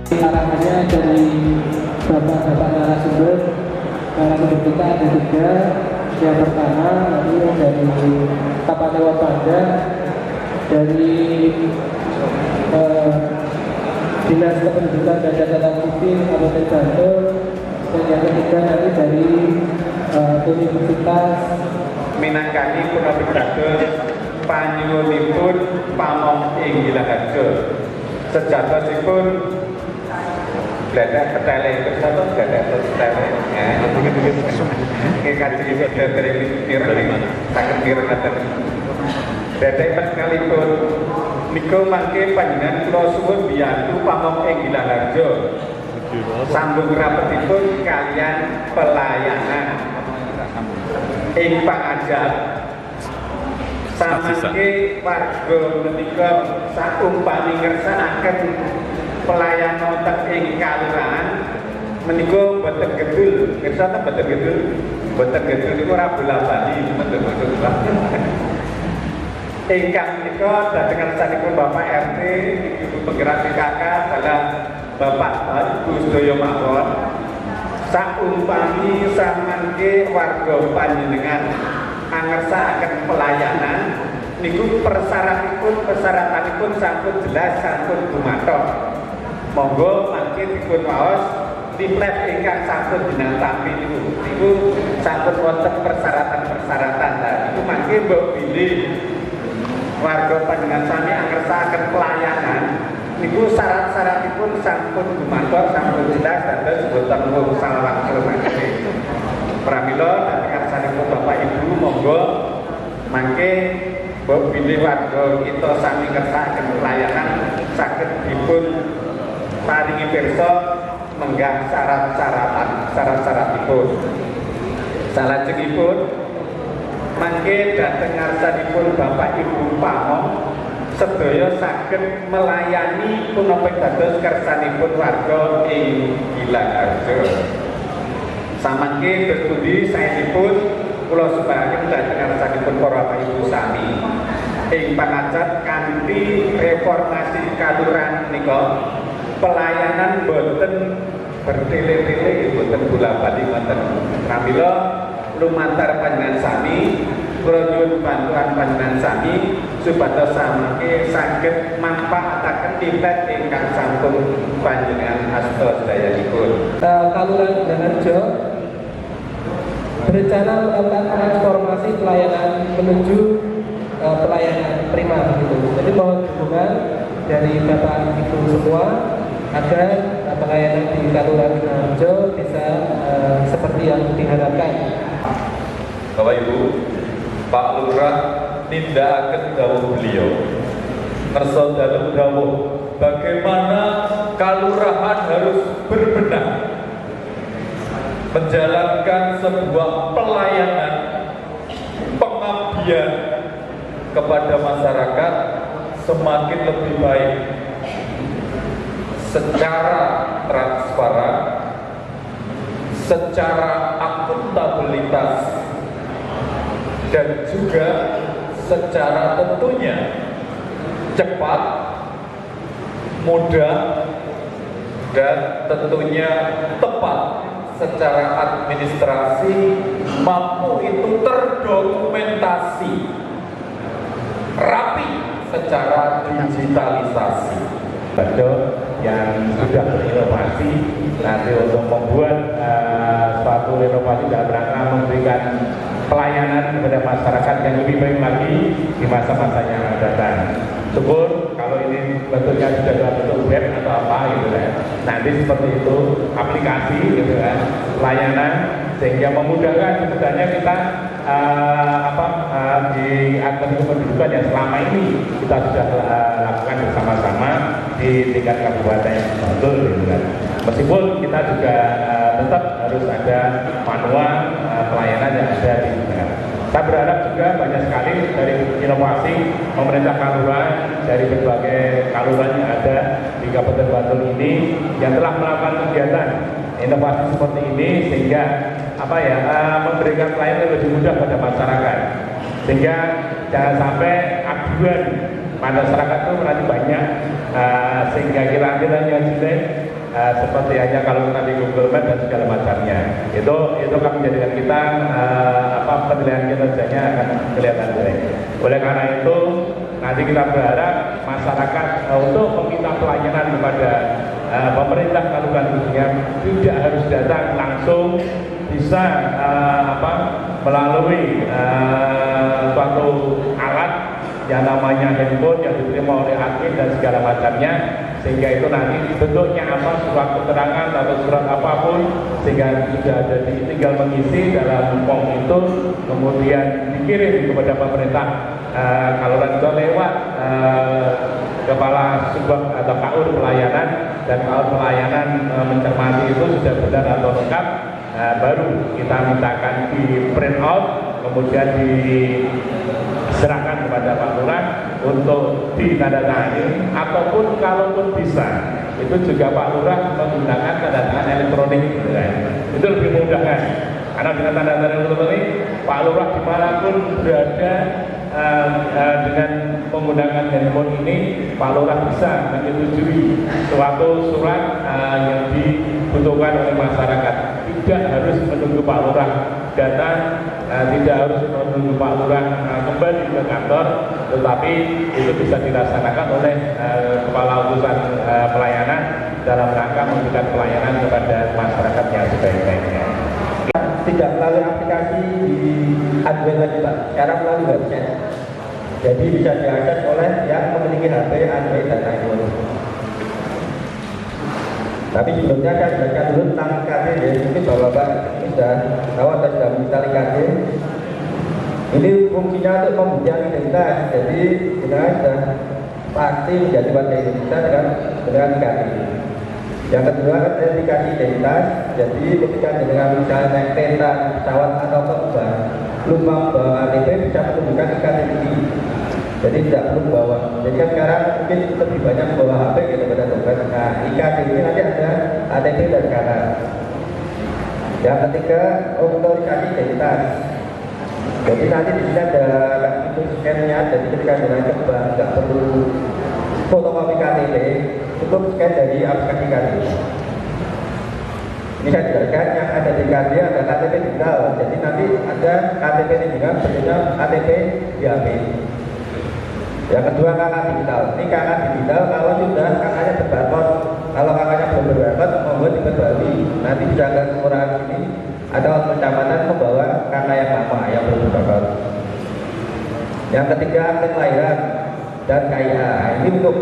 Arahannya dari bapak-bapak narasumber kita ada tiga. Yang pertama nanti dari Kabupaten Banda, dari Dinas Kependudukan dan Catatan Sipil Kabupaten Bantul, dan yang ketiga nanti dari Universitas Minangkani Punapi Dados panyuwunipun pamong inggih harga sejatosipun bledek petele kesatu bledek petele nggih kanjeng Ibu dari pireng saged pireng ngaten bledek petkalipun niku mangke panjenengan kula suwun biyantu pamong inggih harga sambung rapetipun kalian pelayanan ing pangajap samangke warga menika saumpami ngersakaken pelayanan wonten ing kalurahan menika boten gedul, kersa ta boten gedul. Boten gedul niku ora bola-bali mboten-mboten. Ingkang menika dhateng ngarsanipun Bapak RT, Ibu Penggerak PKK adalah Bapak Ibu sedaya mawon. Saumpami samangke warga panjenengan angersakaken pelayanan niku persyaratanipun sampun jelas sampun gumathok. Monggo mangke dipun waos diplet ingkang sampun jenengan tampi niku sampun wonten persyaratan-persyaratan. Lah niku mangke mbok bilih warga panjenengan sami angersakaken pelayanan niku syarat-syaratipun sampun gumathok sampun jelas dados boten wong salah kilometer. Pramila dhateng ngarsanipun Bapak Ibu monggo mangke mbok bilih warga kita sami ngersakaken pelayanan saged dipun paringi pirsa menggah syarat-syaratipun. Salajengipun mangke dhateng ngarsanipun Bapak Ibu pamong sedaya saged melayani punapa dados kersanipun warga ing Gilaharja. Samangke berpundi saenipun kula sebahaken dhateng ngarsanipun para Bapak Ibu sami ing pangajap kanthi reformasi kalurahan menika pelayanan boten bertele-tele boten bola-bali wonten. Pramila lumantar panjenengan sami kula nyuwun bantuan panjenengan sami supados samangke saged manfaataken tiket ingkang sampun panjenengan asta sedayanipun. Kalurahan Gilaharja berencana melakukan transformasi pelayanan menuju pelayanan primer gitu. Jadi mohon dukungan dari Bapak Ibu semua agar pelayanan di Kalurahan Gilaharja bisa seperti yang diharapkan. Bapak Ibu, Pak Lurah nindakaken dawuh beliau. Ngersa dalem dawuh bagaimana kalurahan harus berbenah menjalankan sebuah pelayanan pengabdian kepada masyarakat semakin lebih baik secara transparan, secara akuntabilitas, dan juga secara tentunya cepat, mudah, dan tentunya tepat secara administrasi, mampu itu terdokumentasi rapi secara digitalisasi. Betul, yang sudah berinovasi nanti untuk membuat suatu inovasi dalam rangka memberikan pelayanan kepada masyarakat yang lebih baik lagi di masa-masa yang akan datang. Syukur kalau ini bentuknya sudah dalam bentuk web atau apa gitu kan. Nanti seperti itu aplikasi gitu kan, pelayanan sehingga memudahkan sebenarnya kita di atas kependudukan yang selama ini kita sudah lakukan bersama-sama di tingkat kabupaten Bantul gitu kan. Meskipun kita juga tetap harus ada manual pelayanan yang ada di daerah. Saya berharap juga banyak sekali dari inovasi pemerintah kalurahan dari berbagai kalurahan yang ada di Kabupaten Bantul ini yang telah melakukan kegiatan inovasi seperti ini sehingga memberikan pelayanan yang lebih mudah pada masyarakat, sehingga jangan sampai aduan masyarakat itu nanti banyak sehingga kira-kiranya jelek seperti hanya kalau kita di Google Maps dan segala macamnya. Itu akan menjadikan kita penilaian kinerjanya akan kelihatan jelek. Oleh karena itu nanti kita berharap masyarakat untuk meminta pelayanan kepada pemerintah kabupaten khususnya tidak harus datang langsung, bisa melalui suatu alat yang namanya handphone yang diterima oleh admin dan segala macamnya, sehingga itu nanti bentuknya surat keterangan atau surat apapun, sehingga sudah ada tinggal mengisi dalam form itu, kemudian dikirim kepada pemerintah. Kalau juga lewat kepala subak atau KUR pelayanan, dan KUR pelayanan mencermati itu sudah benar atau lengkap, baru kita mintakan di print out, kemudian diserahkan kepada Pak Lurah untuk ditandatangani, ataupun kalaupun bisa itu juga Pak Lurah menggunakan tanda tangan elektronik, gitu kan. Itu lebih mudah kan, karena dengan tanda tangan elektronik Pak Lurah dimanapun berada dengan menggunakan handphone ini, Pak Lurah bisa menyetujui suatu surat yang dibutuhkan oleh masyarakat. Tidak harus menunggu Pak Lurah datang, tidak harus menunggu Pak Lurah kembali ke kantor, tetapi itu bisa dilaksanakan oleh kepala urusan pelayanan dalam rangka memberikan pelayanan kepada masyarakat yang sebaik-baiknya. Tidak melalui aplikasi di Android lagi Pak, sekarang melalui website. Jadi bisa diakses oleh yang memiliki HP Android dan iPhone. Tapi sebelumnya saya jelaskan dulu tentang IKT ya. Mungkin Bapak ini sudah tahu atau sudah menginstal IKT. Ini fungsinya untuk pembuktian identitas. Jadi kita sudah pasti menjadi warga Indonesia dengan IKT. Yang kedua identifikasi identitas. Jadi ketika dengan misalnya naik kereta, pesawat atau terbang, lupa bawa KTP bisa menunjukkan IKTP ini. Jadi tidak perlu bawa. Jadi kan sekarang mungkin lebih banyak bawa HP gitu pada dompet. Nah, IKTP ini nanti ada KTP dan KK. Yang ketiga otorisasi identitas. Jadi nanti di sini ada itu scan-nya. Jadi ketika dengan terbang nggak perlu fotokopi KTP, cukup scan dari aplikasi KTP. Ini saya jelaskan yang ada di KTP ada KTP digital. Jadi nanti ada KTP digital bentuknya KTP di HP. Yang kedua KK digital. Ini KK digital kalau sudah KK-nya berbarcode. Kalau KK-nya belum berbarcode, monggo diperbarui. Nanti bisa ke kelurahan ini atau kecamatan membawa KK yang lama yang belum berbarcode. Yang ketiga akte kelahiran dan KIA. Ini untuk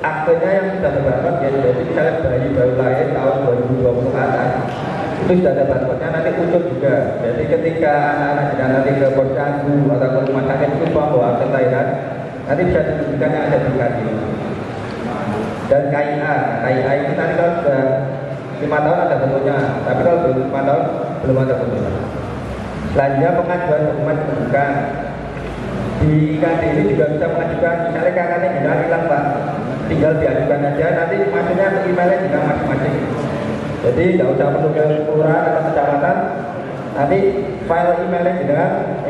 aktenya yang sudah berbarcode ya. Jadi misalnya bayi baru lahir tahun 2020 atas, itu sudah ada barcode-nya, nanti muncul juga. Jadi ketika anak-anak sedang nanti ke posyandu atau ke rumah sakit itu membawa akte kelahiran, nanti bisa ditunjukkan yang ada di KTP. Dan KIA ini nanti kalau sudah 5 tahun ada bentuknya, tapi kalau belum 5 tahun belum ada bentuknya. Selanjutnya pengajuan dokumen kependudukan. Di IKT ini juga bisa mengajukan, misalnya kakaknya hilang Pak, tinggal diajukan aja, nanti masuknya ke emailnya juga masing-masing. Jadi tidak usah perlu ke kelurahan atau kecamatan, nanti file emailnya juga,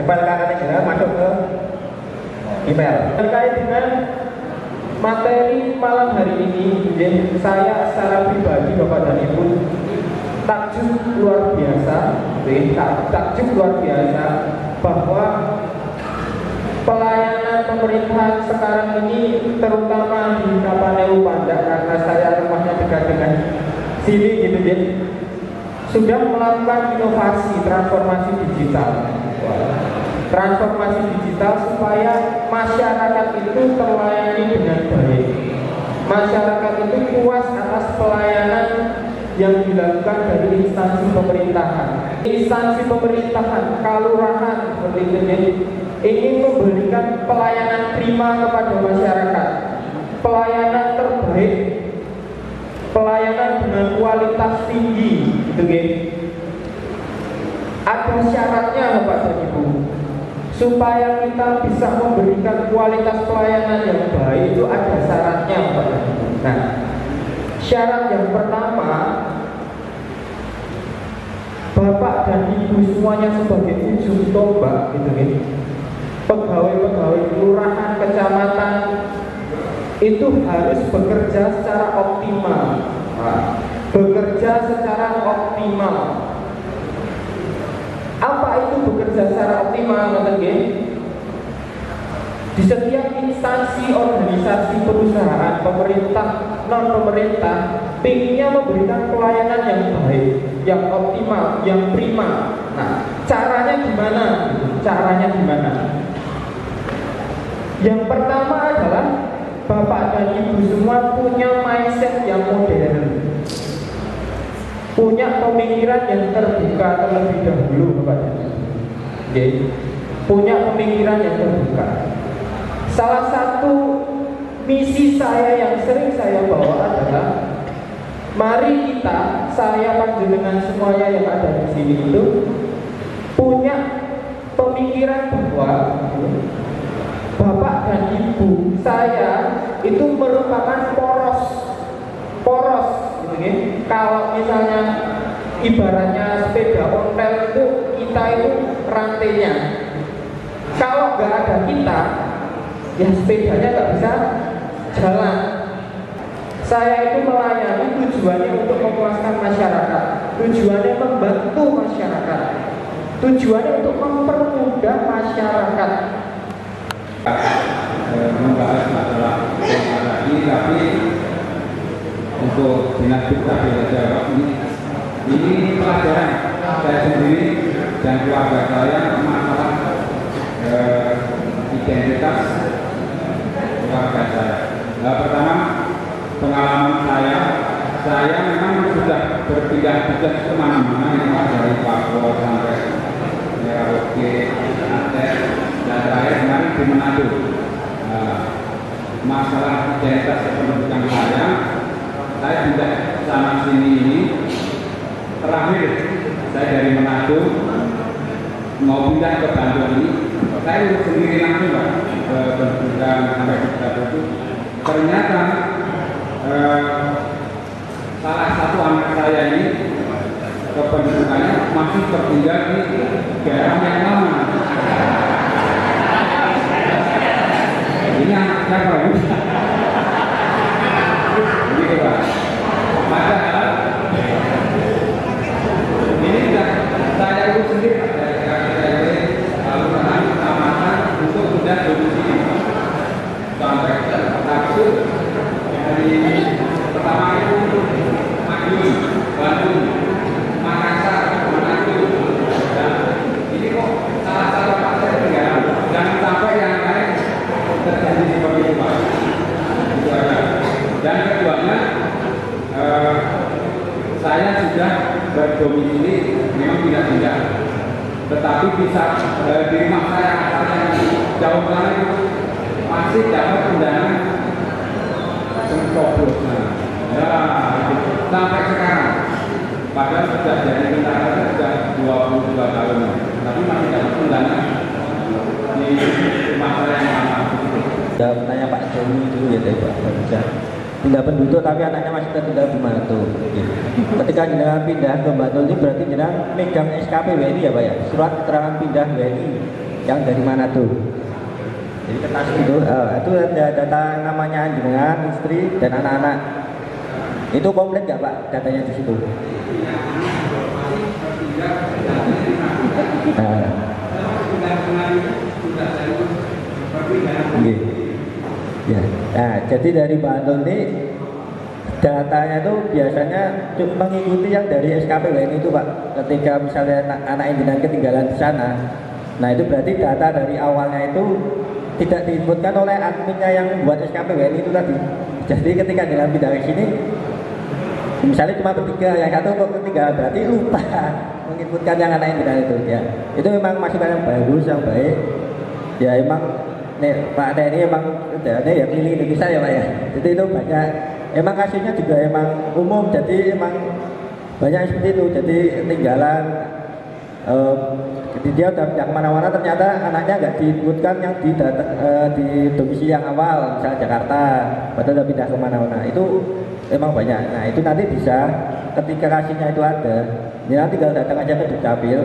file kakaknya juga masuk ke email. Terkait dengan materi malam hari ini, saya secara pribadi Bapak dan Ibu takjub luar biasa, takjub luar biasa bahwa pelayanan pemerintahan sekarang ini, terutama di Kapaneu Pandak, karena saya rumahnya dekat dengan sini gitu, sudah melakukan inovasi transformasi digital. Transformasi digital supaya masyarakat itu terlayani dengan baik. Masyarakat itu puas atas pelayanan yang dilakukan dari instansi pemerintahan. Instansi pemerintahan, kalurahan seperti itu, ingin memberikan pelayanan prima kepada masyarakat, pelayanan terbaik, pelayanan dengan kualitas tinggi, gitu kan? Ada syaratnya Bapak dan Ibu, supaya kita bisa memberikan kualitas pelayanan yang baik itu ada syaratnya Bapak dan Ibu. Nah, syarat yang pertama, Bapak dan Ibu semuanya sebagai ujung tombak, gitu kan? Pegawai-pegawai kelurahan, kecamatan itu harus bekerja secara optimal. Nah, bekerja secara optimal. Apa itu bekerja secara optimal? Di setiap instansi, organisasi, perusahaan, pemerintah, non pemerintah, pinginnya memberikan pelayanan yang baik, yang optimal, yang prima. Nah, caranya gimana? Yang pertama adalah Bapak dan Ibu semua punya mindset yang modern, punya pemikiran yang terbuka terlebih dahulu, Bapak dan Ibu. Punya pemikiran yang terbuka. Salah satu misi saya yang sering saya bawa adalah mari kita, saya panjenengan semuanya yang ada di sini itu punya pemikiran bahwa Bapak dan Ibu saya itu merupakan poros gitu ya. Kalau misalnya ibaratnya sepeda ontel itu kita itu rantainya. Kalau nggak ada kita, ya sepedanya nggak bisa jalan. Saya itu melayani tujuannya untuk memuaskan masyarakat, tujuannya membantu masyarakat, tujuannya untuk mempermudah masyarakat. Membahas masalah ini, tapi untuk dinas dukcapil Jawa ini pelajaran saya sendiri dan keluarga saya masalah identitas keluarga saya. Pertama, pengalaman saya memang sudah berpindah kemana-mana, dari Papua sampai Merauke, Aceh, dan terakhir kemarin di Manado. Masalah identitas kependudukan saya pindah sana sini ini. Terakhir saya dari Manado mau pindah ke Bandung ini, saya urus sendiri langsung Pak, kependudukan sampai di Bandung itu. Ternyata salah satu anak saya ini kependudukannya masih tertinggal di daerah yang lama. Ini anak siapa? Begitu Pak. Padahal ini sudah saya urus sendiri dari KPRD, lalu kecamatan untuk sudah domisili sampai Taksir dari pertama itu Madiun, Bandung, Makassar, Manado. Dan ini kok salah satu partai tinggal, jangan sampai yang lain terjadi seperti itu Pak. Itu aja. Dan keduanya, saya sudah berdomisili memang tidak, tetapi bisa di rumah saya asalnya jauh sekali masih dapat undangan coblos. Ya, sampai sekarang. Padahal sudah jadi tentara sudah 22 tahun, tapi masih dapat undangan di rumah saya yang lama. Ya, tanya Pak Joni dulu ya Pak bisa pindah penduduk tapi anaknya masih tinggal di Manado. Ketika jenengan pindah ke Bantul ini berarti jenengan megang SKP WNI ya Pak ya, surat keterangan pindah WNI yang dari Manado. Jadi kertas itu ada data namanya jenengan, istri dan anak-anak. Itu komplit nggak Pak datanya di situ? Ya. Nah, jadi dari Bantul ini datanya itu biasanya mengikuti yang dari SKP WNI itu Pak. Ketika misalnya anak jenengan ketinggalan di sana, nah itu berarti data dari awalnya itu tidak diinputkan oleh adminnya yang buat SKP WNI itu tadi. Jadi ketika jenengan pindah ke sini, misalnya cuma bertiga, yang satu kok ketinggalan, berarti lupa menginputkan yang anak jenengan itu ya. Itu memang masukan yang bagus, yang baik. Ya emang Pak TNI emang ya keliling Indonesia ya Pak ya. Jadi itu banyak, emang kasusnya juga emang umum, jadi emang banyak seperti itu. Jadi ketinggalan, jadi dia udah pindah kemana-mana, ternyata anaknya nggak diinputkan yang di domisili yang awal, misalnya Jakarta, padahal udah pindah kemana-mana. Itu emang banyak. Nah itu nanti bisa ketika kasusnya itu ada, ya tinggal datang aja ke Dukcapil.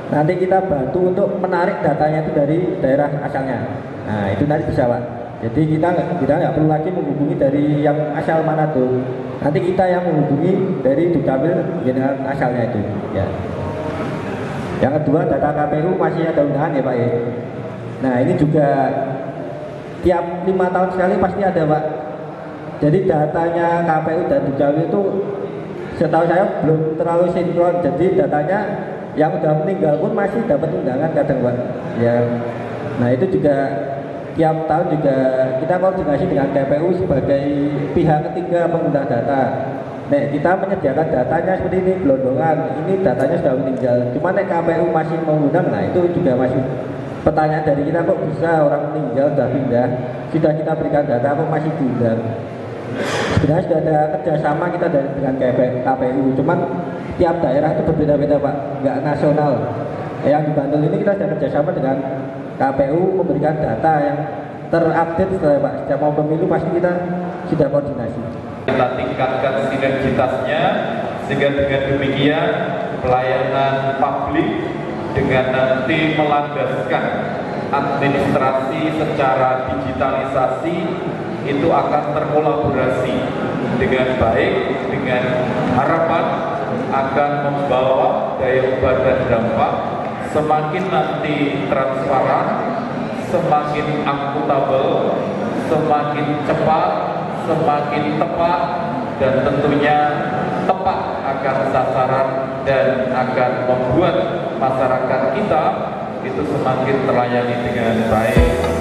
Nanti kita bantu untuk menarik datanya itu dari daerah asalnya. Nah itu nanti bisa Pak. Jadi kita nggak perlu lagi menghubungi dari yang asal Manado. Nanti kita yang menghubungi dari Dukcapil dengan asalnya itu. Ya. Yang kedua, data KPU masih ada undangan ya Pak ya. Nah ini juga tiap 5 tahun sekali pasti ada Pak. Jadi datanya KPU dan Dukcapil itu setahu saya belum terlalu sinkron. Jadi datanya yang udah meninggal pun masih dapat undangan kadang Pak. Ya. Nah itu juga tiap tahun juga kita koordinasi dengan KPU sebagai pihak ketiga pengguna data. Nah, kita menyediakan datanya seperti ini, gelondongan, ini datanya sudah meninggal. Cuma KPU masih mengundang, nah itu juga masih pertanyaan dari kita, kok bisa orang meninggal sudah pindah, sudah kita berikan data kok masih diundang. Sebenarnya sudah ada kerjasama kita dengan KPU, cuman tiap daerah itu berbeda-beda Pak, nggak nasional. Yang di Bantul ini kita sudah kerjasama dengan KPU memberikan data yang terupdate setelah Pak. Setiap mau pemilu pasti kita sudah koordinasi. Kita tingkatkan sinergitasnya sehingga dengan demikian pelayanan publik dengan nanti melandaskan administrasi secara digitalisasi itu akan terkolaborasi dengan baik, dengan harapan akan membawa daya ubah dan dampak semakin nanti transparan, semakin akuntabel, semakin cepat, semakin tepat, dan tentunya tepat akan sasaran dan akan membuat masyarakat kita itu semakin terlayani dengan baik.